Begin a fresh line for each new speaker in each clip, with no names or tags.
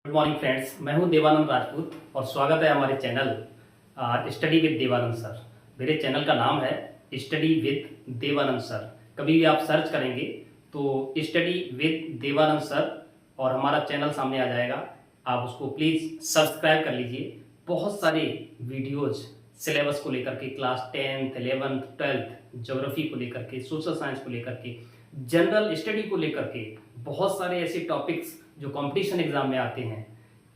Good morning friends, मैं हूं देवानंद राजपूत और स्वागत है हमारे channel study with Devanand sir. मेरे चैनल का नाम है स्टडी विद देवानंद सर। कभी भी आप सर्च करेंगे तो स्टडी विद देवानंद सर और हमारा चैनल सामने आ जाएगा। आप उसको प्लीज़ सब्सक्राइब कर लीजिए। बहुत सारे वीडियोज सिलेबस को लेकर के, class 10th 11th 12th geography को लेकर के, सोशल साइंस को लेकर के, जनरल स्टडी को लेकर के, बहुत सारे ऐसे टॉपिक्स जो कंपटीशन एग्जाम में आते हैं।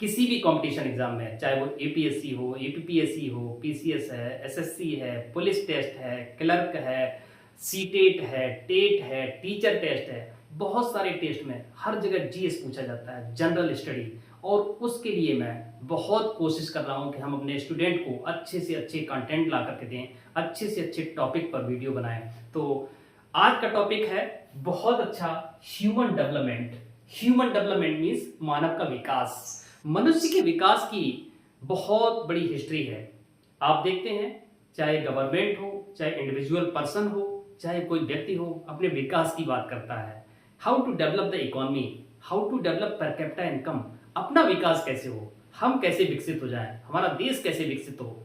किसी भी कंपटीशन एग्जाम में, चाहे वो एपीएससी हो, एपीपीएससी हो, पीसीएस है, एसएससी है, पुलिस टेस्ट है, क्लर्क है, सीटेट है, टेट है, टीचर टेस्ट है, बहुत सारे टेस्ट में हर जगह जीएस पूछा जाता है, जनरल स्टडी। और उसके लिए मैं बहुत कोशिश कर रहा हूं कि हम अपने स्टूडेंट को अच्छे से अच्छे कंटेंट ला करके दें, अच्छे से अच्छे टॉपिक पर वीडियो बनाएं। तो आज का टॉपिक है बहुत अच्छा, human development. Human development means मानव का विकास। मनुष्य के विकास की बहुत बड़ी हिस्ट्री है। आप देखते हैं, चाहे गवर्नमेंट हो, चाहे इंडिविजुअल पर्सन हो, चाहे कोई व्यक्ति हो, अपने विकास की बात करता है। How to develop the economy, how to develop per capita income, अपना विकास कैसे हो, हम कैसे विकसित हो जाएं, हमारा देश कैसे विकसित हो।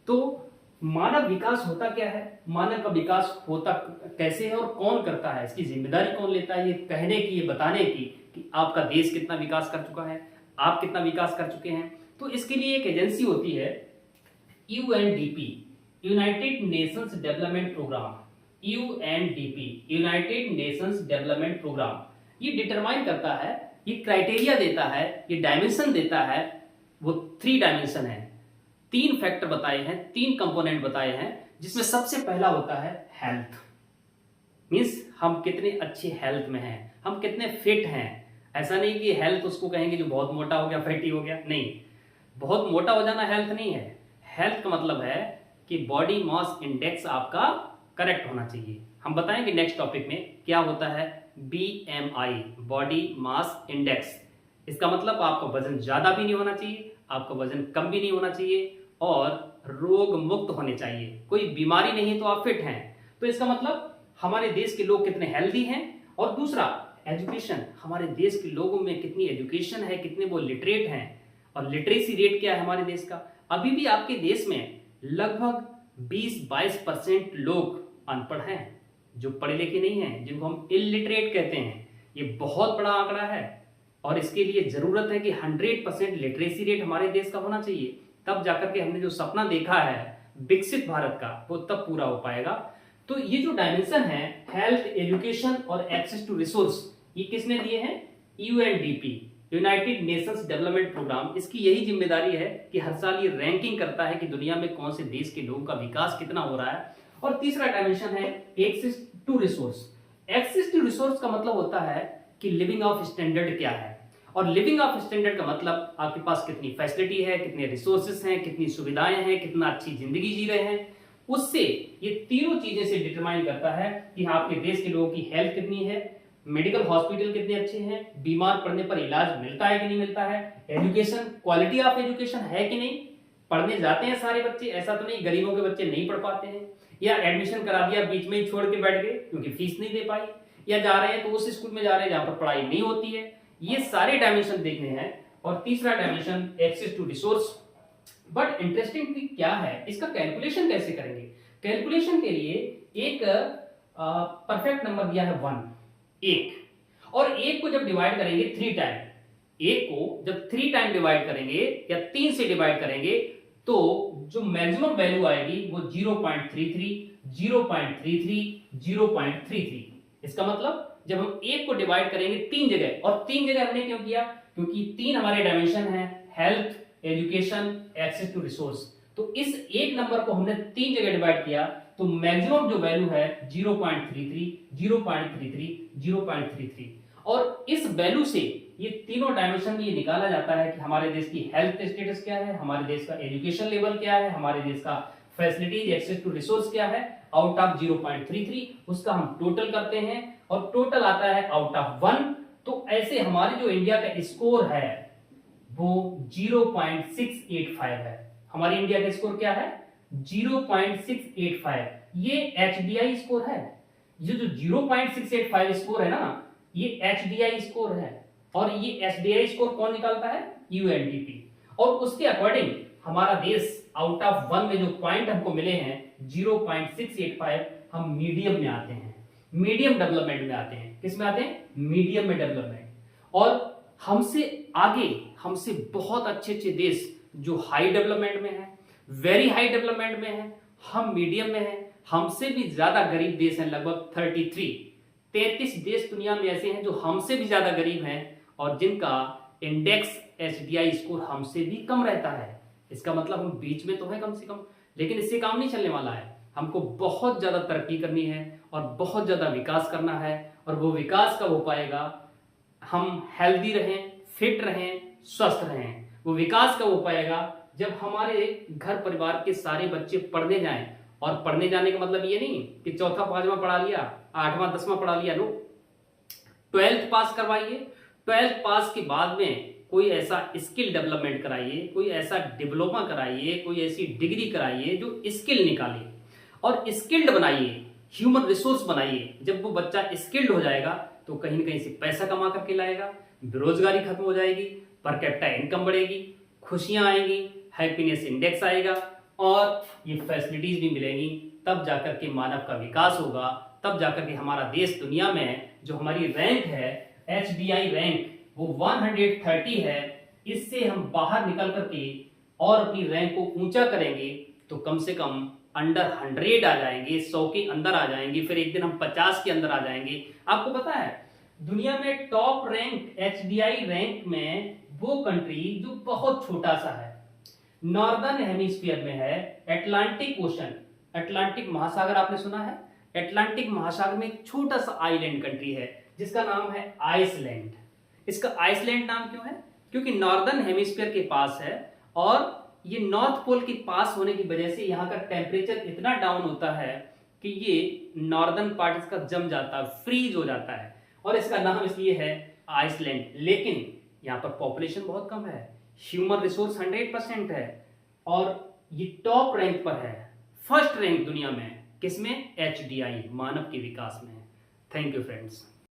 तो मानव विकास होता क्या है, मानव का विकास होता कैसे है और कौन करता है, इसकी जिम्मेदारी कौन लेता है, ये कहने की, ये बताने की कि आपका देश कितना विकास कर चुका है, आप कितना विकास कर चुके हैं। तो इसके लिए एक एजेंसी होती है UNDP, united nations development programme. UNDP, united nations development programme, ये डिटरमाइन करता है, ये क्राइटेरिया देता है, ये डायमेंशन देता है। वो 3 डायमेंशन है, 3 फैक्टर बताए हैं, 3 कंपोनेंट बताए हैं, जिसमें सबसे पहला होता है हेल्थ। मीन्स हम कितने अच्छे हेल्थ में हैं, हम कितने फिट हैं। ऐसा नहीं कि हेल्थ उसको कहेंगे जो बहुत मोटा हो गया, फैटी हो गया, नहीं। बहुत मोटा हो जाना हेल्थ नहीं है। हेल्थ का मतलब है कि बॉडी मास इंडेक्स आपका करेक्ट होना चाहिए। हम बताएंगे नेक्स्ट टॉपिक में क्या होता है BMI, बॉडी मास इंडेक्स। इसका मतलब आपका वजन ज्यादा भी नहीं होना चाहिए, आपका वजन कम भी नहीं होना चाहिए और रोग मुक्त होने चाहिए। कोई बीमारी नहीं तो आप फिट हैं। तो इसका मतलब हमारे देश के लोग कितने हेल्दी हैं। और दूसरा एजुकेशन, हमारे देश के लोगों में कितनी एजुकेशन है, कितने वो लिटरेट हैं और लिटरेसी रेट क्या है हमारे देश का। अभी भी आपके देश में लगभग 20-22% लोग अनपढ़ हैं, जो पढ़े लिखे नहीं हैं, जिनको हम इलिटरेट कहते हैं। ये बहुत बड़ा आंकड़ा है और इसके लिए जरूरत है कि 100% लिटरेसी रेट हमारे देश का होना चाहिए। तब जाकर के हमने जो सपना देखा है विकसित भारत का, वो तब पूरा हो पाएगा। तो ये जो डायमेंशन है, हेल्थ, एजुकेशन और एक्सेस टू रिसोर्स, ये किसने दिए हैं? UNDP, united nations development programme. इसकी यही जिम्मेदारी है कि हर साल ये रैंकिंग करता है कि दुनिया में कौन से देश के लोगों का विकास कितना हो रहा है। और तीसरा डायमेंशन है access to resource. Access to resource का मतलब होता है कि लिविंग ऑफ स्टैंडर्ड क्या है। और लिविंग ऑफ स्टैंडर्ड का मतलब आपके पास कितनी फैसिलिटी है, कितने रिसोर्सेस हैं, कितनी सुविधाएं हैं, कितना अच्छी जिंदगी जी रहे हैं। उससे ये तीनों चीजें से डिटरमाइन करता है कि आपके देश के लोगों की हेल्थ कितनी है, मेडिकल हॉस्पिटल कितने अच्छे हैं, बीमार पड़ने पर इलाज मिलता है कि नहीं मिलता है, एजुकेशन, क्वालिटी ऑफ एजुकेशन है कि नहीं, पढ़ने जाते हैं सारे बच्चे, ऐसा तो नहीं गरीबों के बच्चे नहीं पढ़ पाते हैं, या एडमिशन करा दिया बीच में ही छोड़ के बैठ गए क्योंकि फीस नहीं दे पाई, या जा रहे हैं तो उस स्कूल में जा रहे हैं जहां पर पढ़ाई नहीं होती है। ये सारे डायमेंशन देखने हैं। और तीसरा dimension access to resource. But interesting क्या है, इसका कैलकुलेशन कैसे करेंगे? कैलकुलेशन के लिए एक परफेक्ट नंबर दिया है 1, 1, और 1 को जब डिवाइड करेंगे 3 टाइम, 1 को जब 3 टाइम डिवाइड करेंगे या 3 से डिवाइड करेंगे तो जो मैक्सिमम वैल्यू आएगी वो 0.33, 0.33, 0.33। इसका मतलब जब हम 1 को डिवाइड करेंगे 3 जगह, और 3 जगह हमने क्यों किया? क्योंकि 3 हमारे डायमेंशन है, health, education, access to resource. तो इस एक नंबर को हमने 3 जगह डिवाइड किया तो मैक्सिमम जो वैल्यू है 0.33, 0.33, 0.33। और इस वैल्यू से ये तीनों डायमेंशन ये निकाला जाता है कि हमारे देश की हेल्थ स्टेटस क्या है, हमारे देश का एजुकेशन लेवल क्या है, हमारे देश का फैसिलिटीज, एक्सेस टू रिसोर्स क्या है। आउट ऑफ 0.33 उसका हम टोटल करते हैं और टोटल आता है आउट ऑफ 1। तो ऐसे हमारे जो इंडिया का स्कोर है वो 0.685 है। हमारी इंडिया का स्कोर क्या है? 0.685। ये HDI स्कोर है। ये जो 0.685 स्कोर है ना, ये HDI स्कोर है। और ये HDI स्कोर कौन निकालता है? UNDP। और उसके अकॉर्डिंग हमारा देश आउट ऑफ 1 में जो पॉइंट हमको मिले हैं 0.685, हम मीडियम में आते हैं, मीडियम डेवलपमेंट में आते हैं। किस में आते हैं? मीडियम में डेवलपमेंट। और हमसे आगे, हमसे बहुत अच्छे अच्छे देश जो हाई डेवलपमेंट में है, वेरी हाई डेवलपमेंट में है, हम मीडियम में हैं। हमसे भी ज्यादा गरीब देश हैं, लगभग 33 देश दुनिया में ऐसे हैं जो हमसे भी ज्यादा गरीब हैं और जिनका इंडेक्स HDI स्कोर हमसे भी कम रहता है। इसका मतलब हम बीच में तो है कम से कम, लेकिन इससे काम नहीं चलने वाला है। हमको बहुत ज्यादा तरक्की करनी है और बहुत ज्यादा विकास करना है। और वो विकास कब हो पाएगा? हम हेल्दी रहें, फिट रहें, स्वस्थ रहें। वो विकास कब हो पाएगा? जब हमारे घर परिवार के सारे बच्चे पढ़ने जाएं। और पढ़ने जाने का मतलब ये नहीं कि चौथा पांचवा पढ़ा लिया, 8वां 10वां पढ़ा लिया। नो, 12th पास करवाइए। 12th पास के बाद में कोई ऐसा स्किल डेवलपमेंट कराइए, कोई ऐसा डिप्लोमा कराइए, कोई ऐसी डिग्री कराइए जो स्किल निकाले और स्किल्ड बनाइए, ह्यूमन रिसोर्स बनाइए। जब वो बच्चा स्किल्ड हो जाएगा तो कहीं ना कहीं से पैसा कमा करके लाएगा, बेरोजगारी खत्म हो जाएगी, पर कैपिटा इनकम बढ़ेगी, खुशियां आएंगी, हैप्पीनेस इंडेक्स आएगा और ये फैसिलिटीज भी मिलेंगी। तब जाकर के मानव का विकास होगा, तब जाकर के हमारा देश दुनिया में जो हमारी रैंक है HDI रैंक वो 130 है, इससे हम बाहर निकल करके और अपनी रैंक को ऊंचा करेंगे तो कम से कम अंडर 100 आ जाएंगे, 100 के अंदर आ जाएंगे, फिर एक दिन हम 50 के अंदर आ जाएंगे। आपको पता है दुनिया में टॉप रैंक HDI रैंक में वो कंट्री जो बहुत छोटा सा है, नॉर्दर्न हेमिस्फीयर में है, अटलांटिक ओशन, अटलांटिक महासागर आपने सुना है? अटलांटिक महासागर में एक छोटा सा आइलैंड कंट्री है जिसका नाम है आइसलैंड। इसका आइसलैंड नाम क्यों है? क्योंकि नॉर्दर्न हेमिस्फीयर के पास है और ये नॉर्थ पोल के पास होने की वजह से यहाँ का टेम्परेचर इतना डाउन होता है कि ये नॉर्दर्न पार्ट इसका जम जाता है, फ्रीज हो जाता है और इसका नाम इसलिए है आइसलैंड। लेकिन यहाँ पर पॉपुलेशन बहुत कम है, ह्यूमन रिसोर्स 100% है और ये टॉप रैंक पर है, फर्स्ट रैंक दुनिया में। किसमें? HDI, मानव के विकास में। Thank you friends.